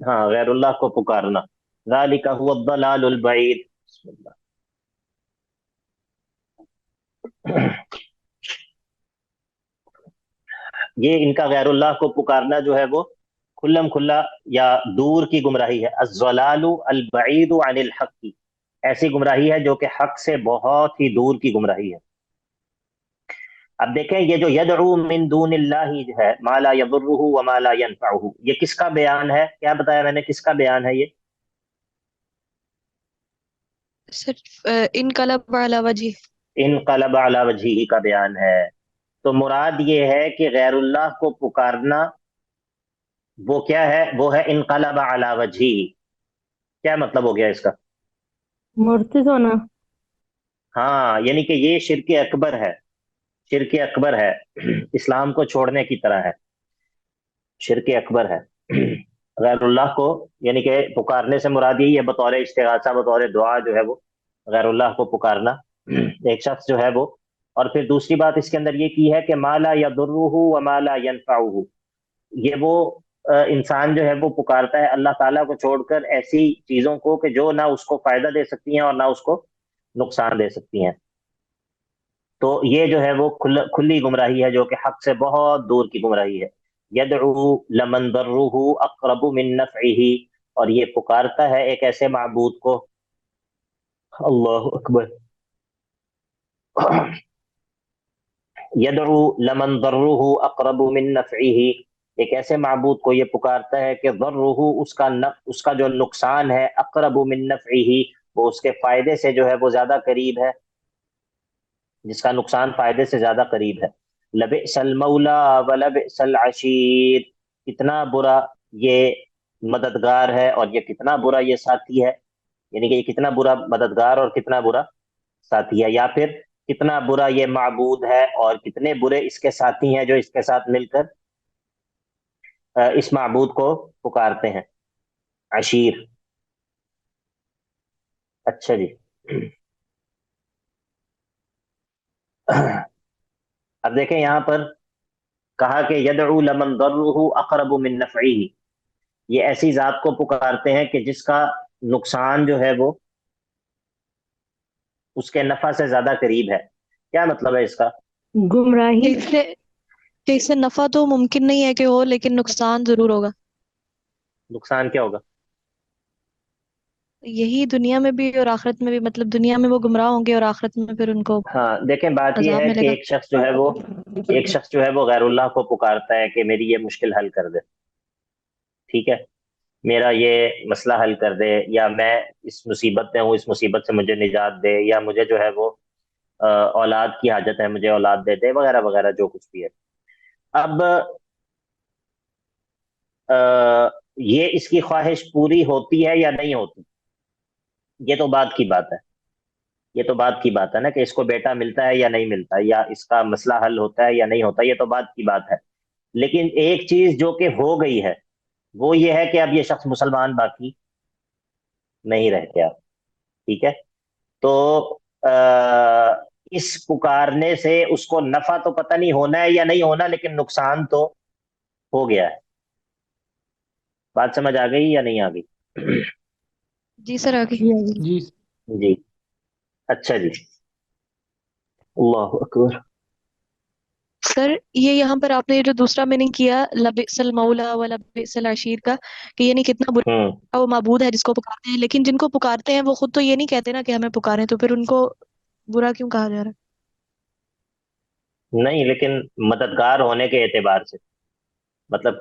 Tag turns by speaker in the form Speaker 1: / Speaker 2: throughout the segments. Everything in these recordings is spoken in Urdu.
Speaker 1: ہاں غیر اللہ کو پکارنا. ذالک هو الضلال البعید. بسم اللہ. یہ ان کا غیر اللہ کو پکارنا جو ہے وہ کھلم کھلا یا دور کی گمراہی ہے. الضلال البعید عن الحق کی ایسی گمراہی ہے جو کہ حق سے بہت ہی دور کی گمراہی ہے. اب دیکھیں یہ جو یدعو من دون اللہ جو ہے ما لا یضرہ وما لا ینفعہ، یہ کس کا بیان ہے؟ کیا بتایا میں نے، کس کا بیان ہے یہ؟
Speaker 2: صرف انقلب علی وجہ.
Speaker 1: انقلب علی وجہہ کا بیان ہے. تو مراد یہ ہے کہ غیر اللہ کو پکارنا وہ کیا ہے؟ وہ ہے انقلب علی وجہہ. کیا مطلب ہو گیا اس کا؟
Speaker 3: مرتد ہونا.
Speaker 1: ہاں یعنی کہ یہ شرک اکبر ہے. شرک اکبر ہے، اسلام کو چھوڑنے کی طرح ہے. شرک اکبر ہے. غیر اللہ کو یعنی کہ پکارنے سے مراد یہی ہے بطور استغاثہ، بطور دعا جو ہے وہ غیر اللہ کو پکارنا ایک شخص جو ہے وہ. اور پھر دوسری بات اس کے اندر یہ کی ہے کہ ما لا یضرہ وما لا ینفعہ، یہ وہ انسان جو ہے وہ پکارتا ہے اللہ تعالیٰ کو چھوڑ کر ایسی چیزوں کو کہ جو نہ اس کو فائدہ دے سکتی ہیں اور نہ اس کو نقصان دے سکتی ہیں. تو یہ جو ہے وہ کھلی گمراہی ہے جو کہ حق سے بہت دور کی گمراہی ہے. یدعو لمن ضرہ اقرب من نفعہ، اور یہ پکارتا ہے ایک ایسے معبود کو. اللہ اکبر. یدعو لمن ضرہ اقرب من نفعہ، ایک ایسے معبود کو یہ پکارتا ہے کہ ضرہ اس کا جو نقصان ہے اقرب من نفعہ، وہ اس کے فائدے سے جو ہے وہ زیادہ قریب ہے، جس کا نقصان فائدے سے زیادہ قریب ہے. لبئس المولا ولبئس العشیر، کتنا برا یہ مددگار ہے اور یہ کتنا برا یہ ساتھی ہے. یعنی کہ یہ کتنا برا مددگار اور کتنا برا ساتھی ہے، یا پھر کتنا برا یہ معبود ہے اور کتنے برے اس کے ساتھی ہیں جو اس کے ساتھ مل کر اس معبود کو پکارتے ہیں. عشیر. اچھا جی. اب دیکھیں یہاں پر کہا کہ یدعو لمن ضرہ اقرب من نفعہ، یہ ایسی ذات کو پکارتے ہیں کہ جس کا نقصان جو ہے وہ اس کے نفع سے زیادہ قریب ہے. کیا مطلب ہے اس کا؟
Speaker 3: گمراہی.
Speaker 2: اس سے نفع تو ممکن نہیں ہے کہ ہو، لیکن نقصان ضرور ہوگا.
Speaker 1: نقصان کیا ہوگا؟
Speaker 2: یہی دنیا میں بھی اور آخرت میں بھی، مطلب دنیا میں وہ گمراہ ہوں گے اور آخرت میں پھر ان کو
Speaker 1: ہاں دیکھیں بات یہ
Speaker 2: عذاب
Speaker 1: ہے
Speaker 2: ملے
Speaker 1: کہ
Speaker 2: گا.
Speaker 1: ایک شخص جو ہے وہ غیر اللہ کو پکارتا ہے کہ میری یہ مشکل حل کر دے، ٹھیک ہے، میرا یہ مسئلہ حل کر دے، یا میں اس مصیبت میں ہوں، اس مصیبت سے مجھے نجات دے، یا مجھے جو ہے وہ اولاد کی حاجت ہے، مجھے اولاد دے دے، وغیرہ وغیرہ جو کچھ بھی ہے. اب یہ اس کی خواہش پوری ہوتی ہے یا نہیں ہوتی، یہ تو بات کی بات ہے. یہ تو بات کی بات ہے نا کہ اس کو بیٹا ملتا ہے یا نہیں ملتا، یا اس کا مسئلہ حل ہوتا ہے یا نہیں ہوتا، یہ تو بات کی بات ہے. لیکن ایک چیز جو کہ ہو گئی ہے وہ یہ ہے کہ اب یہ شخص مسلمان باقی نہیں رہ گیا، ٹھیک ہے. تو اس پکارنے سے اس کو نفع تو پتہ نہیں ہونا ہے یا نہیں ہونا، لیکن نقصان تو ہو گیا ہے. بات سمجھ آ گئی یا نہیں آ گئی؟
Speaker 2: جی سر آگے.
Speaker 3: جی.
Speaker 1: جی اچھا جی. اللہ اکبر.
Speaker 2: سر یہ یہاں پر آپ نے یہ جو دوسرا میننگ کیا لبئس المولا و لبئس العشیر کا، کہ یعنی کتنا برا وہ معبود ہے جس کو پکارتے ہیں، لیکن جن کو پکارتے ہیں وہ خود تو یہ نہیں کہتے نا کہ ہمیں پکاریں، تو پھر ان کو برا کیوں کہا جا رہا ہے؟
Speaker 1: نہیں، لیکن مددگار ہونے کے اعتبار سے مطلب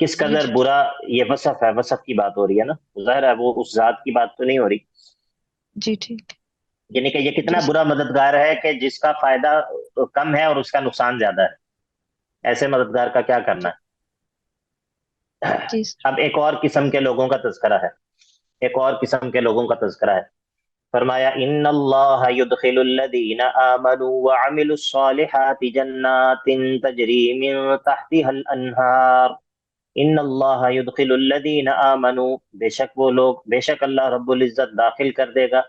Speaker 1: کس قدر
Speaker 2: جی
Speaker 1: برا، یہ وصف ہے، وصف کی بات ہو رہی ہے نا، ظاہر ہے وہ اس ذات کی بات تو نہیں ہو رہی.
Speaker 2: جی ٹھیک.
Speaker 1: یعنی کہ یہ
Speaker 2: جی
Speaker 1: کتنا برا مددگار ہے کہ جس کا فائدہ کم ہے اور اس کا نقصان زیادہ ہے. ایسے مددگار کا کیا کرنا ہے؟
Speaker 2: جی
Speaker 1: اب ایک اور قسم کے لوگوں کا تذکرہ ہے، ایک اور قسم کے لوگوں کا تذکرہ ہے. فرمایا ان اللہ يدخل الذین آمنوا وعملوا الصالحات جنات تجری من تحتها الانہار. ان اللہ يدخل الذین آمنوا، بے شک وہ لوگ، بے شک اللہ رب العزت داخل کر دے گا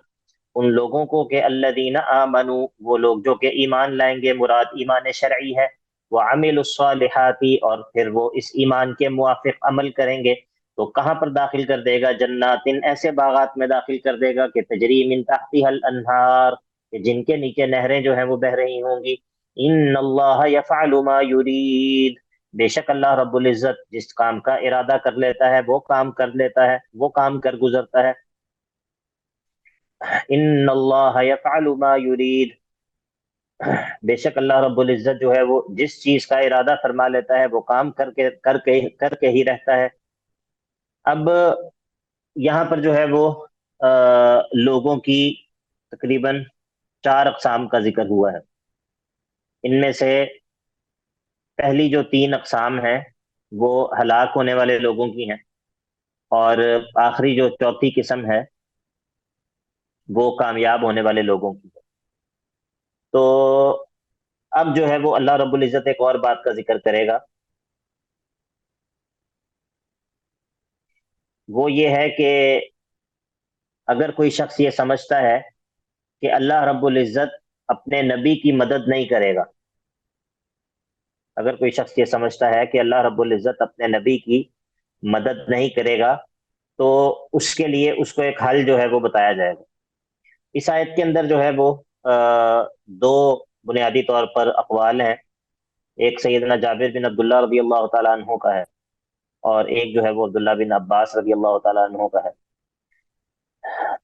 Speaker 1: ان لوگوں کو کہ الذین آمنوا، وہ لوگ جو کہ ایمان لائیں گے، مراد ایمان شرعی ہے، وعملوا الصالحات، اور پھر وہ اس ایمان کے موافق عمل کریں گے، تو کہاں پر داخل کر دے گا؟ جناتن، ایسے باغات میں داخل کر دے گا کہ تجری من تحتها الانہار، کہ جن کے نیچے نہریں جو ہیں وہ بہ رہی ہوں گی۔ ان اللہ یفعل ما یرید، بے شک اللہ رب العزت جس کام کا ارادہ کر لیتا ہے وہ کام کر لیتا ہے، وہ کام کر گزرتا ہے۔ ان اللہ یفعل ما یرید، بے شک اللہ رب العزت جو ہے وہ جس چیز کا ارادہ فرما لیتا ہے وہ کام کر کے ہی رہتا ہے۔ اب یہاں پر جو ہے وہ لوگوں کی تقریباً 4 اقسام کا ذکر ہوا ہے۔ ان میں سے پہلی جو 3 اقسام ہیں وہ ہلاک ہونے والے لوگوں کی ہیں، اور آخری جو چوتھی قسم ہے وہ کامیاب ہونے والے لوگوں کی ہے۔ تو اب جو ہے وہ اللہ رب العزت ایک اور بات کا ذکر کرے گا، وہ یہ ہے کہ اگر کوئی شخص یہ سمجھتا ہے کہ اللہ رب العزت اپنے نبی کی مدد نہیں کرے گا، اگر کوئی شخص یہ سمجھتا ہے کہ اللہ رب العزت اپنے نبی کی مدد نہیں کرے گا، تو اس کے لیے اس کو ایک حل جو ہے وہ بتایا جائے گا۔ اس آیت کے اندر جو ہے وہ 2 بنیادی طور پر اقوال ہیں، ایک سیدنا جابر بن عبداللہ رضی اللہ تعالیٰ عنہ کا ہے، اور ایک جو ہے وہ عبداللہ بن عباس رضی اللہ تعالیٰ عنہ کا ہے۔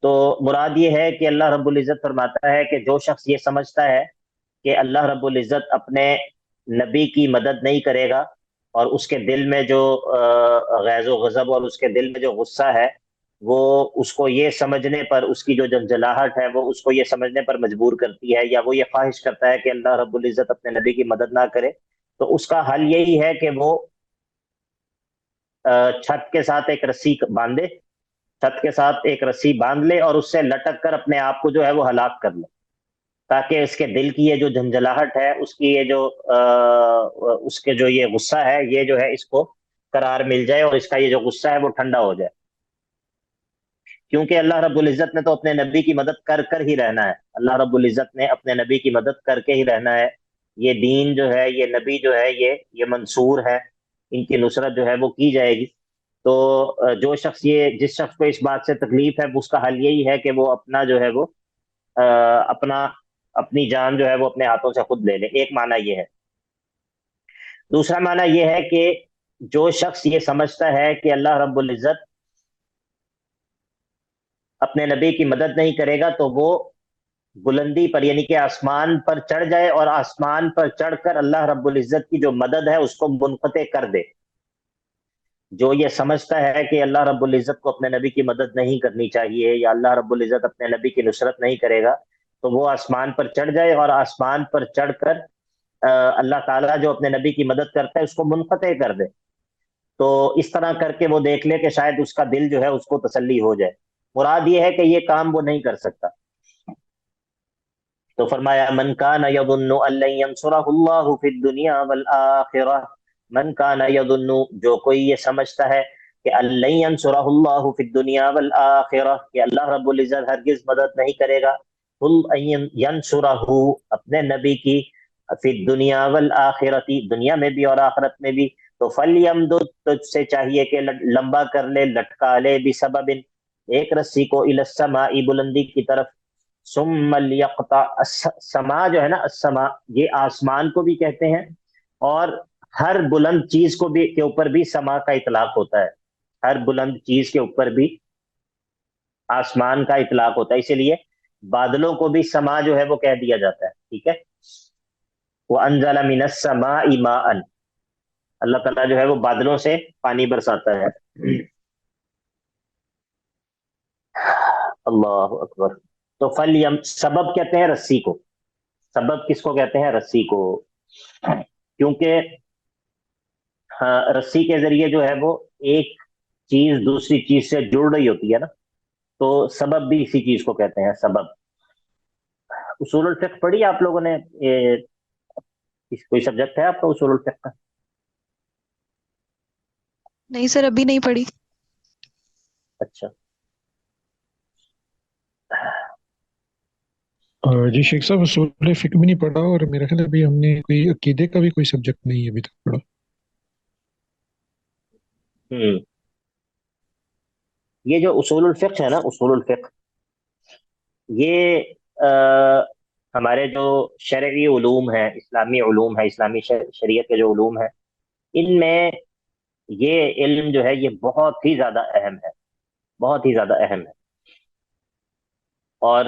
Speaker 1: تو مراد یہ ہے کہ اللہ رب العزت فرماتا ہے کہ جو شخص یہ سمجھتا ہے کہ اللہ رب العزت اپنے نبی کی مدد نہیں کرے گا، اور اس کے دل میں جو غیظ و غضب اور اس کے دل میں جو غصہ ہے وہ اس کو یہ سمجھنے پر، اس کی جو جنجلاہٹ ہے وہ اس کو یہ سمجھنے پر مجبور کرتی ہے، یا وہ یہ خواہش کرتا ہے کہ اللہ رب العزت اپنے نبی کی مدد نہ کرے، تو اس کا حل یہی ہے کہ وہ چھت کے ساتھ ایک رسی باندھے، چھت کے ساتھ ایک رسی باندھ لے اور اس سے لٹک کر اپنے آپ کو جو ہے وہ ہلاک کر لے، تاکہ اس کے دل کی یہ جو جھنجھلاہٹ ہے، اس کی یہ جو اس کے جو یہ غصہ ہے، یہ جو ہے اس کو قرار مل جائے، اور اس کا یہ جو غصہ ہے وہ ٹھنڈا ہو جائے۔ کیونکہ اللہ رب العزت نے تو اپنے نبی کی مدد کر کر ہی رہنا ہے، اللہ رب العزت نے اپنے نبی کی مدد کر کے ہی رہنا ہے۔ یہ دین جو ہے، یہ نبی جو ہے، یہ منصور ہے، ان کی نصرت جو ہے وہ کی جائے گی۔ تو جو شخص جس شخص کو اس بات سے تکلیف ہے، اس کا حل یہی ہے کہ وہ اپنا جو ہے وہ اپنی جان جو ہے وہ اپنے ہاتھوں سے خود لے لے۔ ایک معنی یہ ہے۔ دوسرا معنی یہ ہے کہ جو شخص یہ سمجھتا ہے کہ اللہ رب العزت اپنے نبی کی مدد نہیں کرے گا، تو وہ بلندی پر، یعنی کہ آسمان پر چڑھ جائے، اور آسمان پر چڑھ کر اللہ رب العزت کی جو مدد ہے اس کو منقطع کر دے۔ جو یہ سمجھتا ہے کہ اللہ رب العزت کو اپنے نبی کی مدد نہیں کرنی چاہیے، یا اللہ رب العزت اپنے نبی کی نصرت نہیں کرے گا، تو وہ آسمان پر چڑھ جائے اور آسمان پر چڑھ کر اللہ تعالیٰ جو اپنے نبی کی مدد کرتا ہے اس کو منقطع کر دے۔ تو اس طرح کر کے وہ دیکھ لے کہ شاید اس کا دل جو ہے اس کو تسلی ہو جائے۔ مراد یہ ہے کہ یہ کام وہ نہیں کر سکتا۔ تو فرمایا من کان یظن ان لن ینصرہ اللہ فی الدنیا والآخرہ، من کان یظن، جو کوئی یہ سمجھتا ہے کہ ان لن ینصرہ اللہ فی الدنیا والآخرہ، کہ اللہ رب العزت ہرگز مدد نہیں کرے گا، ینصرہ، اپنے نبی کی، فی الدنیا والآخرہ، دنیا میں بھی اور آخرت میں بھی، تو فلیمدد، تجھ سے چاہیے کہ لمبا کر لے، لٹکا لے، بسبب، ایک رسی کو، الی السماء، بلندی کی طرف، ثم لیقطع، سما جو ہے نا، السما یہ آسمان کو بھی کہتے ہیں، اور ہر بلند چیز کو بھی کے اوپر بھی سما کا اطلاق ہوتا ہے، ہر بلند چیز کے اوپر بھی آسمان کا اطلاق ہوتا ہے، اسی لیے بادلوں کو بھی سما جو ہے وہ کہہ دیا جاتا ہے، ٹھیک ہے۔ وَأَنزَلَ مِنَ السَّمَاءِ مَاءً، اللہ تعالیٰ جو ہے وہ بادلوں سے پانی برساتا ہے۔ اللہ اکبر۔ تو سبب کہتے ہیں رسی کو، سبب کس کو کہتے ہیں؟ رسی کو، کیونکہ رسی کے ذریعے جو ہے وہ ایک چیز دوسری چیز سے جڑ رہی ہوتی ہے نا، تو سبب بھی اسی چیز کو کہتے ہیں، سبب۔ اصول الفقہ پڑھی آپ لوگوں نے؟ کوئی سبجیکٹ ہے آپ کا اصول الفقہ کا؟
Speaker 2: نہیں سر، ابھی نہیں پڑھی۔
Speaker 1: اچھا،
Speaker 4: جی شیخ صاحب، اصول فقہ بھی نہیں پڑھا، اور میرا خیال ہے ابھی ہم نے کوئی عقیدے کا بھی کوئی سبجیکٹ نہیں ابھی تک پڑھا۔
Speaker 1: یہ جو اصول الفقہ ہے نا، اصول الفقہ، یہ ہمارے جو شرعی علوم ہیں، اسلامی علوم ہے، اسلامی شریعت کے جو علوم ہیں، ان میں یہ علم جو ہے یہ بہت ہی زیادہ اہم ہے، بہت ہی زیادہ اہم ہے. اور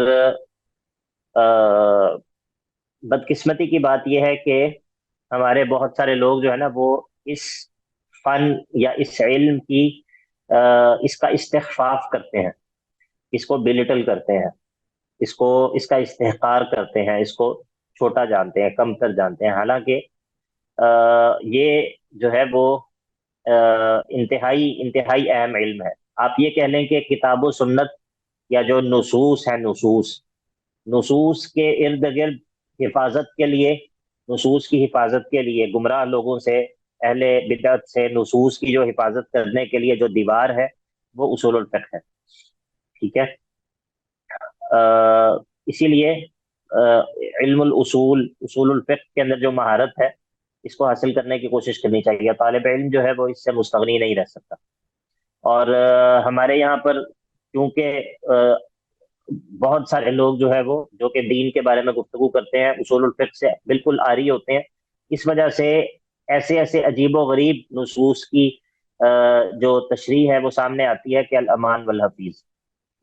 Speaker 1: بدقسمتی کی بات یہ ہے کہ ہمارے بہت سارے لوگ جو ہے نا وہ اس فن یا اس علم کی اس کا استخفاف کرتے ہیں، اس کو بلٹل کرتے ہیں، اس کا استحقار کرتے ہیں، اس کو چھوٹا جانتے ہیں، کم تر جانتے ہیں. حالانکہ یہ جو ہے وہ انتہائی انتہائی اہم علم ہے. آپ یہ کہہ لیں کہ کتاب و سنت یا جو نصوص ہیں، نصوص کے ارد گرد حفاظت کے لیے، نصوص کی حفاظت کے لیے، گمراہ لوگوں سے، اہل بدعت سے نصوص کی جو حفاظت کرنے کے لیے جو دیوار ہے وہ اصول الفقہ ہے. ٹھیک ہے. اسی لیے علم الاصول، اصول الفقہ کے اندر جو مہارت ہے اس کو حاصل کرنے کی کوشش کرنی چاہیے. طالب علم جو ہے وہ اس سے مستغنی نہیں رہ سکتا. اور ہمارے یہاں پر کیونکہ بہت سارے لوگ جو ہے وہ جو کہ دین کے بارے میں گفتگو کرتے ہیں اصول الفقہ سے بالکل عاری ہوتے ہیں، اس وجہ سے ایسے ایسے عجیب و غریب نصوص کی جو تشریح ہے وہ سامنے آتی ہے کہ الامان والحفیظ.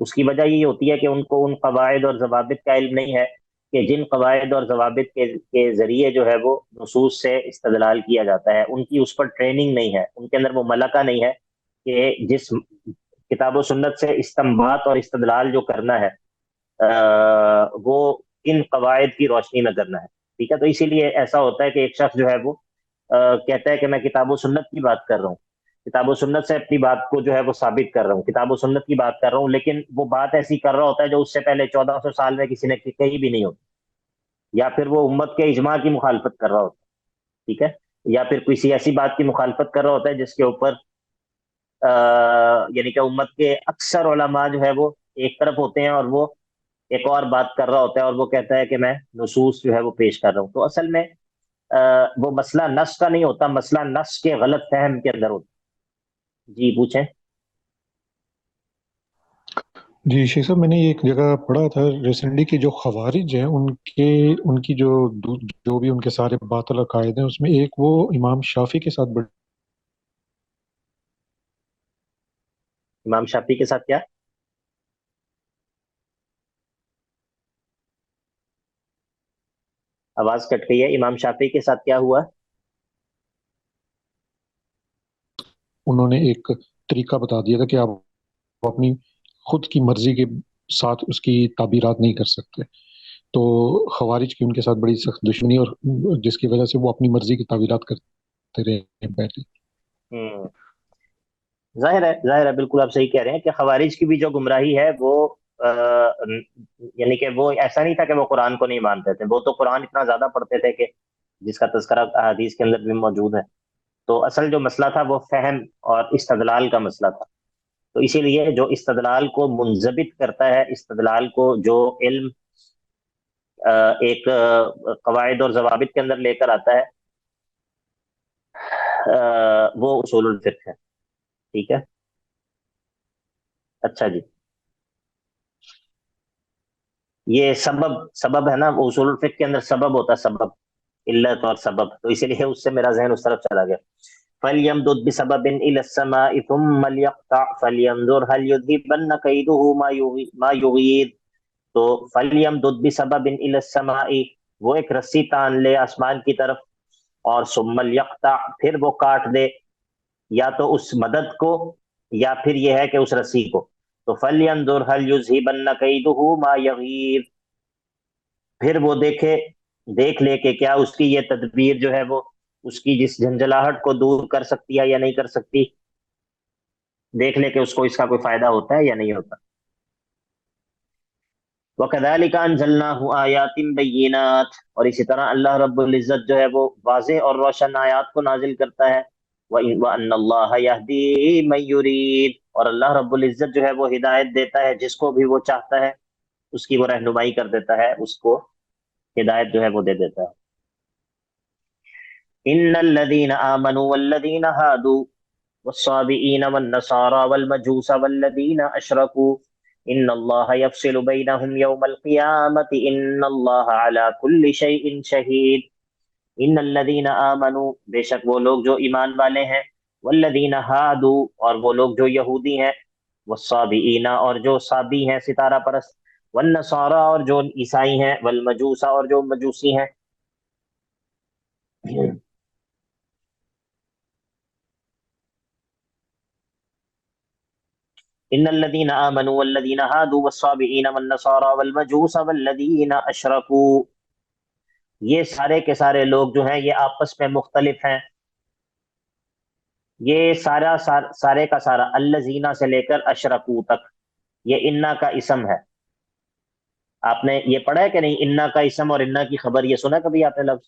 Speaker 1: اس کی وجہ یہ ہوتی ہے کہ ان کو ان قواعد اور ضوابط کا علم نہیں ہے کہ جن قواعد اور ضوابط کے ذریعے جو ہے وہ نصوص سے استدلال کیا جاتا ہے. ان کی اس پر ٹریننگ نہیں ہے، ان کے اندر وہ ملکہ نہیں ہے کہ جس کتاب و سنت سے استنباط اور استدلال جو کرنا ہے وہ ان قواعد کی روشنی میں کرنا ہے. ٹھیک ہے. تو اسی لیے ایسا ہوتا ہے کہ ایک شخص جو ہے وہ کہتا ہے کہ میں کتاب و سنت کی بات کر رہا ہوں، کتاب و سنت سے اپنی بات کو جو ہے وہ ثابت کر رہا ہوں، کتاب و سنت کی بات کر رہا ہوں، لیکن وہ بات ایسی کر رہا ہوتا ہے جو اس سے پہلے 1400 سال میں کسی نے کہی بھی نہیں ہوتی، یا پھر وہ امت کے اجماع کی مخالفت کر رہا ہوتا ہے. ٹھیک ہے. یا پھر کسی ایسی بات کی مخالفت کر رہا ہوتا ہے جس کے اوپر یعنی کہ امت کے اکثر علماء جو ہے وہ ایک طرف ہوتے ہیں اور وہ ایک اور بات کر رہا ہوتا ہے اور وہ کہتا ہے کہ میں نصوص جو ہے وہ پیش کر رہا ہوں. تو اصل میں وہ مسئلہ نص کا نہیں ہوتا، مسئلہ نص کے غلط فہم کے اندر ہوتا. جی پوچھیں.
Speaker 4: جی شیخ صاحب، میں نے ایک جگہ پڑھا تھا ریسنٹلی کہ جو خوارج ہیں ان کی جو بھی ان کے سارے باطل عقائد ہیں اس میں ایک وہ امام شافی کے ساتھ
Speaker 1: امام شافی کے ساتھ کیا؟ آواز کٹ گئی ہے. امام شافی کے ساتھ کیا ہوا؟
Speaker 4: انہوں نے ایک طریقہ بتا دیا تھا کہ آپ اپنی خود کی مرضی کے ساتھ اس کی تعبیرات نہیں کر سکتے. تو خوارج کی ان کے ساتھ بڑی سخت دشمنی، اور جس کی وجہ سے وہ اپنی مرضی کی تعبیرات کرتے رہے بیٹھے.
Speaker 1: ظاہر ہے بالکل آپ صحیح کہہ رہے ہیں کہ خوارج کی بھی جو گمراہی ہے وہ یعنی کہ وہ ایسا نہیں تھا کہ وہ قرآن کو نہیں مانتے تھے، وہ تو قرآن اتنا زیادہ پڑھتے تھے کہ جس کا تذکرہ احادیث کے اندر بھی موجود ہے. تو اصل جو مسئلہ تھا وہ فہم اور استدلال کا مسئلہ تھا. تو اسی لیے جو استدلال کو منضبط کرتا ہے، استدلال کو جو علم ایک قواعد اور ضوابط کے اندر لے کر آتا ہے وہ اصول الفقہ ہے. ٹھیک ہے. اچھا جی، یہ سبب ہے نا، اصول الفقہ کے اندر سبب ہوتا ہے، سبب، علت اور سبب. تو اسی لیے اس سے میرا ذہن اس طرف چلا گیا. فَلْيَمْدُدْ بِسَبَبٍ إِلَى السَّمَاءِ ثُمَّ لْيَقْطَعْ فَلْيَنظُرْ هَلْ يُذْهِبَنَّ كَيْدُهُ مَا يُغِيظُ. تو فَلْيَمْدُدْ بِسَبَبٍ إِلَى السَّمَاءِ، وہ ایک رسی تان لے آسمان کی طرف، اور ثُمَّ لْيَقْطَعْ، پھر وہ کاٹ دے، یا تو اس مدد کو یا پھر یہ ہے کہ اس رسی کو. تو فَلْيَنظُرْ هَلْ يُذْهِبَنَّ كَيْدُهُ مَا يَغِيظُ، پھر وہ دیکھ لے کہ کیا اس کی یہ تدبیر جو ہے وہ اس کی جس جھنجھلاہٹ کو دور کر سکتی ہے یا نہیں کر سکتی، دیکھ لے کہ اس کو اس کا کوئی فائدہ ہوتا ہے یا نہیں ہوتا. وَكَذَلِكَ أَنزَلْنَاهُ آيَاتٍ بَيِّنَاتٍ، اور اسی طرح اللہ رب العزت جو ہے وہ واضح اور روشن آیات کو نازل کرتا ہے. وَأَنَّ اللَّهَ يَهْدِي مَن يُرِيدُ، اور اللہ رب العزت جو ہے وہ ہدایت دیتا ہے جس کو بھی وہ چاہتا ہے، اس کی وہ رہنمائی کر دیتا ہے، اس کو ہدایت جو ہے وہ دے دیتا ہے. ان الذين آمنوا والذين هادوا والصابئین والنصارى والمجوس والذین اشرکوا ان اللہ یفصل بینہم یوم القیامۃ ان اللہ علی کل شیء شہید ان الذین آمنوا بے شک وہ لوگ جو ایمان والے ہیں، والذین ہادوا اور وہ لوگ جو یہودی ہیں، والصابئین اور جو صابی ہیں ستارہ پرست، والنصارى اور جو عیسائی ہیں، والمجوس اور جو مجوسی ہیں۔ ان الذين امنوا والذين هادوا والصابئين والنصارى والمجوس والذين اشركوا، یہ سارے کے سارے لوگ جو ہیں یہ آپس میں مختلف ہیں۔ یہ سارے کا سارا الذین سے لے کر اشرکو تک یہ انا کا اسم ہے۔ آپ نے یہ پڑھا ہے کہ نہیں، انا کا اسم اور انا کی خبر، یہ سنا کبھی آپ نے لفظ؟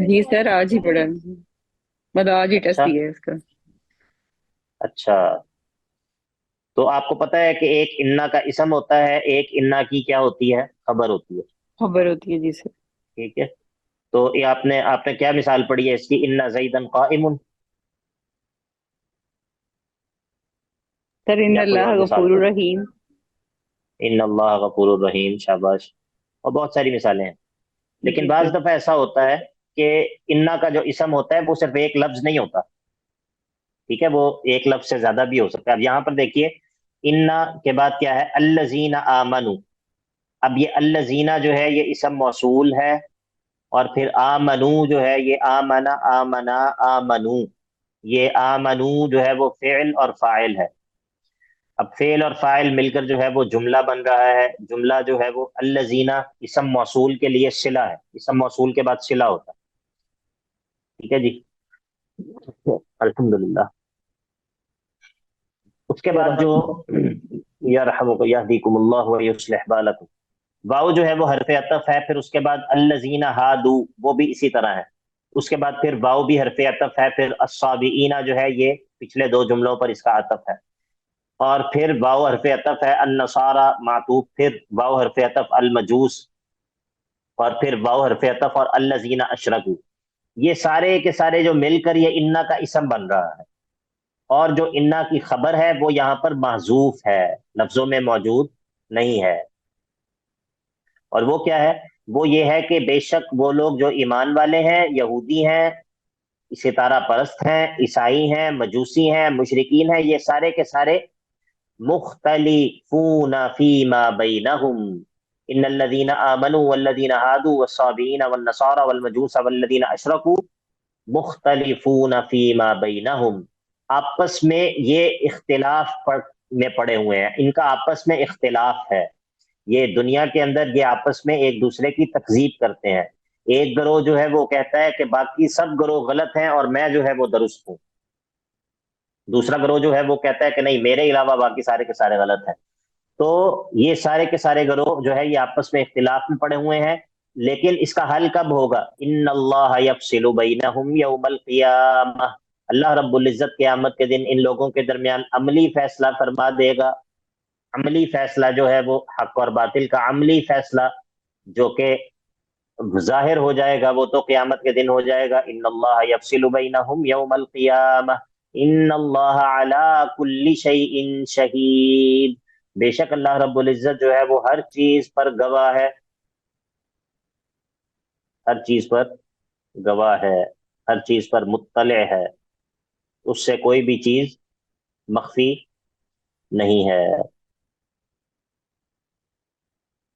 Speaker 5: جی سر آج ہی پڑھا، مطلب آج ہی ٹیسٹ
Speaker 1: اچھا
Speaker 5: دیا ہے اس کا۔
Speaker 1: اچھا، تو آپ کو پتہ ہے کہ ایک انا کا اسم ہوتا ہے، ایک انا کی کیا ہوتی ہے، خبر ہوتی ہے،
Speaker 5: خبر ہوتی ہے جی سر۔
Speaker 1: ٹھیک ہے؟ تو یہ آپ نے کیا مثال پڑھی ہے اس کی، ان زیدن قائم،
Speaker 5: سر ان
Speaker 1: یا کوئی
Speaker 5: اللہ
Speaker 1: اور مثال
Speaker 5: غفور
Speaker 1: پڑھی؟
Speaker 5: الرحیم۔
Speaker 1: ان اللہ غفور الرحیم، شاباش، اور بہت ساری مثالیں ہیں۔ لیکن
Speaker 5: جی
Speaker 1: بعض
Speaker 5: سر۔
Speaker 1: دفعہ ایسا ہوتا ہے کہ انا کا جو اسم ہوتا ہے وہ صرف ایک لفظ نہیں ہوتا، ٹھیک ہے، وہ ایک لفظ سے زیادہ بھی ہو سکتا ہے۔ اب یہاں پر دیکھیے انا کے بعد کیا ہے، الذین آمنوا، اب یہ الذین جو ہے یہ اسم موصول ہے، اور پھر آمنو جو ہے یہ آمنا آمنا آمنو، یہ آمنو جو ہے وہ فعل اور فاعل ہے۔ اب فعل اور فاعل مل کر جو ہے وہ جملہ بن رہا ہے، جملہ جو ہے وہ الذین اسم موصول کے لیے صلہ ہے، اسم موصول کے بعد صلہ ہوتا ہے، ٹھیک ہے جی، الحمدللہ۔ اس کے بعد جو یرحمک یہدیکم اللہ ویصلح بالکم، واو جو ہے وہ حرف عطف ہے، پھر اس کے بعد الذین ہادو وہ بھی اسی طرح ہے، اس کے بعد پھر واو بھی حرف عطف ہے، پھر الصابئین جو ہے یہ پچھلے دو جملوں پر اس کا عطف ہے، اور پھر واو حرف عطف ہے النصارى معطوف، پھر واو حرف عطف المجوس، اور پھر واو حرف عطف اور الذین اشرکوا، یہ سارے کے سارے جو مل کر یہ انا کا اسم بن رہا ہے، اور جو انا کی خبر ہے وہ یہاں پر محذوف ہے، لفظوں میں موجود نہیں ہے، اور وہ کیا ہے، وہ یہ ہے کہ بے شک وہ لوگ جو ایمان والے ہیں، یہودی ہیں، ستارہ پرست ہیں، عیسائی ہیں، مجوسی ہیں، مشرکین ہیں، یہ سارے کے سارے مختلفون فیما بینہم ان الذین آمنوا والذین ہادوا والصابئین والنصارى والمجوس والذین اشرکوا مختلفون فیما بینہم، آپس میں یہ اختلاف میں پڑے ہوئے ہیں، ان کا آپس میں اختلاف ہے، یہ دنیا کے اندر یہ آپس میں ایک دوسرے کی تکذیب کرتے ہیں، ایک گروہ جو ہے وہ کہتا ہے کہ باقی سب گروہ غلط ہیں اور میں جو ہے وہ درست ہوں، دوسرا گروہ جو ہے وہ کہتا ہے کہ نہیں میرے علاوہ باقی سارے کے سارے غلط ہیں۔ تو یہ سارے کے سارے گروہ جو ہے یہ آپس میں اختلاف میں پڑے ہوئے ہیں، لیکن اس کا حل کب ہوگا، ان اللہ یفصل بینہم یوم القیامہ، اللہ رب العزت قیامت کے دن ان لوگوں کے درمیان عملی فیصلہ فرما دے گا، عملی فیصلہ جو ہے وہ حق اور باطل کا عملی فیصلہ جو کہ ظاہر ہو جائے گا وہ تو قیامت کے دن ہو جائے گا، ان اللہ یفصل بینہم یوم القیامہ ان اللہ علی کل شیء شہید، بے شک اللہ رب العزت جو ہے وہ ہر چیز پر گواہ ہے، ہر چیز پر گواہ ہے، ہر چیز پر مطلع ہے، اس سے کوئی بھی چیز مخفی نہیں ہے۔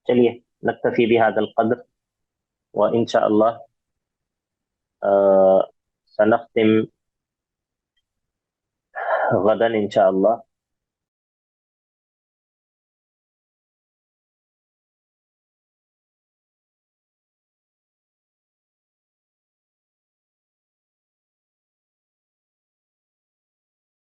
Speaker 1: چلیے نکتفی بہذا القدر، وإن شاء الله سنختم غدا إن شاء الله